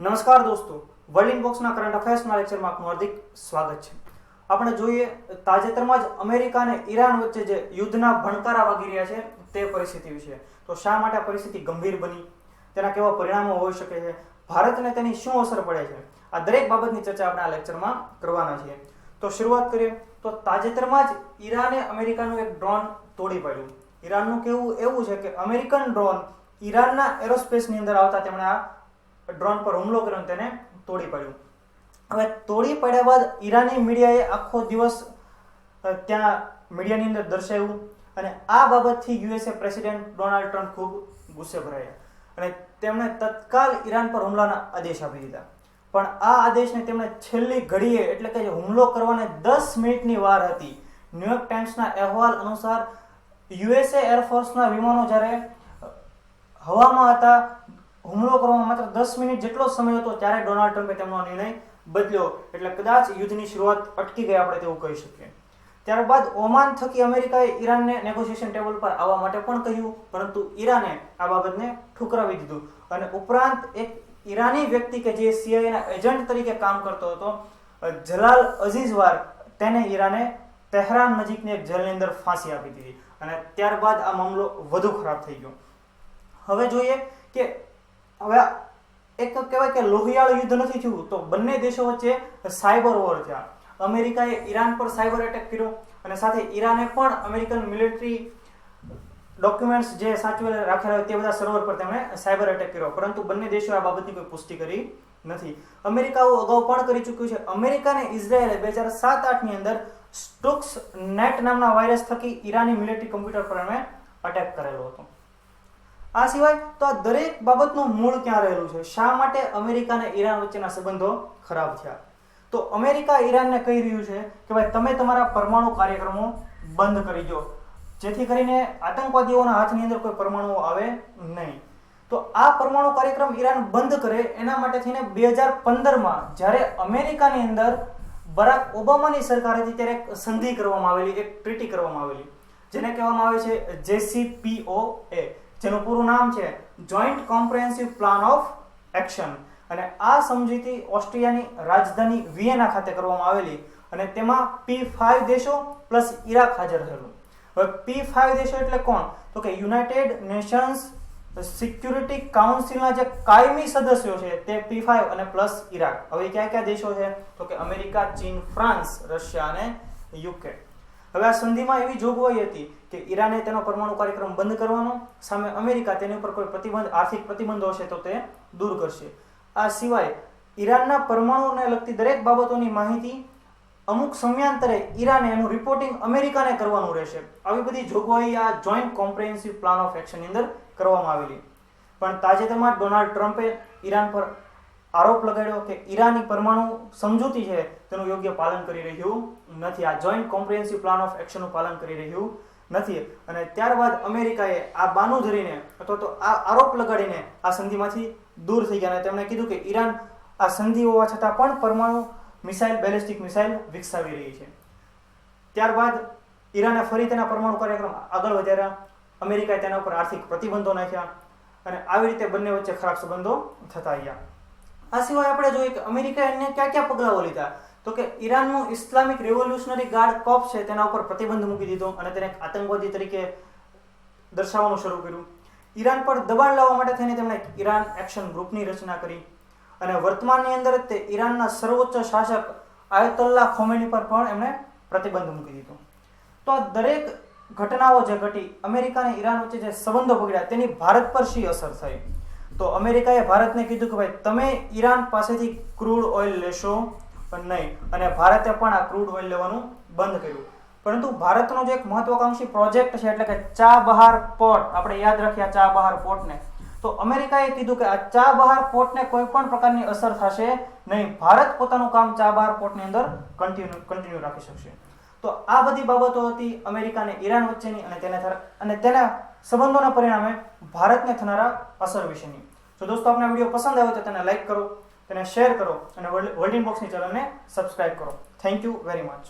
નમસ્કાર દોસ્તો, world ઇનબોક્સના current અફેર્સના લેક્ચરમાં આપનું હાર્દિક સ્વાગત છે. આપણે જોઈએ તાજેતરમાં જ અમેરિકા અને ઈરાન વચ્ચે જે યુદ્ધના ભણકારા વાગી રહ્યા છે તે પરિસ્થિતિ વિશે. તો શા માટે આ પરિસ્થિતિ ગંભીર બની, તેના કેવા પરિણામો હોઈ શકે છે, ભારતને તેની શું અસર પડે છે, આ દરેક બાબતની ચર્ચા આપણે આ લેક્ચરમાં કરવાના છીએ. તો શરૂઆત કરીએ તો તાજેતરમાં જ ઈરાને અમેરિકાનું એક ડ્રોન તોડી પાડ્યું. ઈરાનનું કહેવું એવું છે કે અમેરિકન ડ્રોન ઈરાનના એરોસ્પેસની અંદર આવતા તેમણે આ ડ્રોન પર હુમલો કર્યો, તેને તોડી પાડ્યું. હવે તોડી પાડ્યા બાદ ઈરાની મીડિયાએ આખો દિવસ ત્યાં મીડિયાની અંદર દર્શાવ્યું અને આ બાબતથી યુએસએ પ્રેસિડેન્ટ ડોનાલ્ડ ટ્રમ્પ ખૂબ ગુસ્સે ભરાયા અને તેમણે તત્કાલ ઈરાન પર હુમલાના આદેશ આપી દીધા. પણ આ આદેશને તેમણે છેલ્લી ઘડીએ એટલે કે હુમલો કરવાને 10 મિનિટની વાર હતી. ન્યુયોર્ક ટાઈમ્સના અહેવાલ અનુસાર યુએસએ એરફોર્સના વિમાનો જ્યારે હવામાં હતા, હુમલો કરવામાં માત્ર 10 મિનિટ જેટલો સમય હતો, ત્યારે ડોનાલ્ડ ટ્રમ્પે તેમનો નિર્ણય બદલ્યો. એટલે કદાચ યુદ્ધની શરૂઆત અટકી ગઈ, આપણે તેવું કહી શકીએ. ત્યારબાદ ઓમાન થકી અમેરિકાએ ઈરાનને નેગોશિએશન ટેબલ પર આવવા માટે પણ કહ્યું, પરંતુ ઈરાને આ બાબતને ઠુકરાવી દીધું. અને ઉપરાંત એક ઈરાની વ્યક્તિ કે જે સીઆઈએના એજન્ટ તરીકે કામ કરતો હતો, જલાલ અઝીઝવાર, તેને ઈરાને તહેરાન નજીકની એક જેલની અંદર ફાંસી આપી દીધી અને ત્યારબાદ આ મામલો વધુ ખરાબ થઈ ગયો. હવે જોઈએ કે હવે એક કહેવાય કે લોહિયાળ યુદ્ધ નથી થયું, તો બંને દેશો વચ્ચે સાયબર વોર થયા. અમેરિકાએ ઈરાન પર સાયબર એટેક કર્યો અને સાથે ઈરાને પણ અમેરિકન મિલિટરી ડોક્યુમેન્ટ્સ જે સાચવેલા રાખેલા હોય તે બધા સર્વર પર તેમણે સાયબર એટેક કર્યો, પરંતુ બંને દેશોએ આ બાબતની કોઈ પુષ્ટિ કરી નથી. અમેરિકાઓ અગાઉ પણ કરી ચૂક્યું છે. અમેરિકા અને ઇઝરાયેલે 2007-8ની અંદર સ્ટુક્સ નેટ નામના વાયરસ થકી ઈરાની મિલિટરી કમ્પ્યુટર પર એમણે અટેક કરેલો હતો. આ સિવાય તો આ દરેક બાબતનું મૂળ ક્યાં રહેલું છે? શા માટે અમેરિકા અને ઈરાન વચ્ચેના સંબંધો ખરાબ થયા? તો અમેરિકા ઈરાનને કહી રહ્યું છે કે ભાઈ તમે તમારા પરમાણુ કાર્યક્રમો બંધ કરી દો, જેથી કરીને આતંકવાદીઓના હાથની અંદર કોઈ પરમાણુ આવે નહીં. તો આ પરમાણુ કાર્યક્રમ ઈરાન બંધ કરે એના માટે થઈને 2015માં જ્યારે અમેરિકાની અંદર બરાક ઓબામાની સરકાર હતી ત્યારે એક સંધિ કરવામાં આવેલી, એક ટ્રીટી કરવામાં આવેલી, જેને કહેવામાં આવે છે JCPOA, જેનું પૂરું નામ છે joint comprehensive plan of action. અને આ સમજૂતી ઓસ્ટ્રિયાની રાજધાની વિયેના ખાતે કરવામાં આવેલી અને તેમાં P5 દેશો પ્લસ ઈરાક હાજર રહેલું. હવે P5 દેશો એટલે કોણ? તો કે યુનાઇટેડ નેશન્સ સિક્યુરિટી કાઉન્સિલના જે કાયમી સદસ્યો છે તે P5 અને પ્લસ ઈરાક. હવે કયા કયા દેશો છે? તો કે અમેરિકા, ચીન, ફ્રાન્સ, રશિયા અને યુકે. હવે આ સંધિમાં એવી જોગવાઈ હતી કે ઈરાને તેનો પરમાણુ કાર્યક્રમ બંધ કરવાનો, સામે અમેરિકા તેની ઉપર કોઈ પ્રતિબંધ, આર્થિક પ્રતિબંધો હશે તો તે દૂર કરશે. આ સિવાય ઈરાનના પરમાણુને લગતી દરેક બાબતોની માહિતી અમુક સમયાંતરે ઈરાને એનું રિપોર્ટિંગ અમેરિકાને કરવાનું રહેશે. આવી બધી જોગવાઈ આ જોઈન્ટ કોમ્પ્રિહેન્સિવ પ્લાન ઓફ એક્શનની અંદર કરવામાં આવેલી. પણ તાજેતરમાં ડોનાલ્ડ ટ્રમ્પે ઈરાન પર આરોપ લગાડ્યો કે ઈરાની પરમાણુ સમજૂતી છે તેનું યોગ્ય પાલન કરી રહ્યું નથી, આ જોઈન્ટ કોમ્પ્રિહેન્સિવ પ્લાન ઓફ એક્શનનું પાલન કરી રહ્યું નથી. અને ત્યારબાદ અમેરિકાએ આ બાનું ધરીને અથવા તો આ આરોપ લગાડીને આ સંધિમાંથી દૂર થઈ ગયા અને તેમણે કીધું કે ઈરાન આ સંધિ હોવા છતાં પણ પરમાણુ મિસાઇલ, બેલિસ્ટિક મિસાઇલ વિકસાવી રહી છે. ત્યારબાદ ઈરાને ફરી તેના પરમાણુ કાર્યક્રમ આગળ વધાર્યા, અમેરિકાએ તેના ઉપર આર્થિક પ્રતિબંધો નાખ્યા અને આવી રીતે બંને વચ્ચે ખરાબ સંબંધો થતા ગયા. આ સિવાય આપણે જોઈએ કે અમેરિકાએ અન્ય કયા કયા પગલાઓ લીધા? તો કે ઈરાનનું ઇસ્લામિક રેવોલ્યુશનરી ગાર્ડ કોર્પ્સ છે તેના ઉપર પ્રતિબંધ મૂકી દીધો અને તેને એક આતંકવાદી તરીકે દર્શાવવાનું શરૂ કર્યું. ઈરાન પર દબાણ લાવવા માટે થઈને તેમણે ઈરાન એક્શન ગ્રુપની રચના કરી અને વર્તમાનની અંદર તે ઈરાનના સર્વોચ્ચ શાસક આયતોલ્લા ખોમેની પર પણ એમણે પ્રતિબંધ મૂકી દીધો. તો આ દરેક ઘટનાઓ જે ઘટી, અમેરિકા અને ઈરાન વચ્ચે જે સંબંધો બગડ્યા, તેની ભારત પર શી અસર થઈ? તો અમેરિકાએ ભારતને કીધું કે ભાઈ તમે ઈરાન પાસેથી ક્રૂડ ઓઇલ લેશો નહીં, અને ભારતે પણ આ ક્રૂડ ઓઇલ લેવાનું બંધ કર્યું. પરંતુ ભારતનો જે એક મહત્વાકાંક્ષી પ્રોજેક્ટ છે એટલે કે ચાબહાર પોર્ટ, આપણે યાદ રાખ્યા ચાબહાર પોર્ટને, તો અમેરિકાએ કીધું કે આ ચાબહાર પોર્ટને કોઈ પણ પ્રકારની અસર થશે નહીં, ભારત પોતાનું કામ ચાબહાર પોર્ટની અંદર કન્ટિન્યુ રાખી શકશે. તો આ બધી બાબતો હતી અમેરિકા અને ઈરાન વચ્ચેની અને તેના સંબંધોના પરિણામે ભારતને થનારા અસર વિશેની. તો દોસ્તો, આપને વિડીયો પસંદ આવ્યો તો તેને લાઈક કરો, તેને શેર કરો અને વર્લ્ડ ઇનબોક્સની ચેનલને સબસ્ક્રાઇબ કરો. Thank you very much.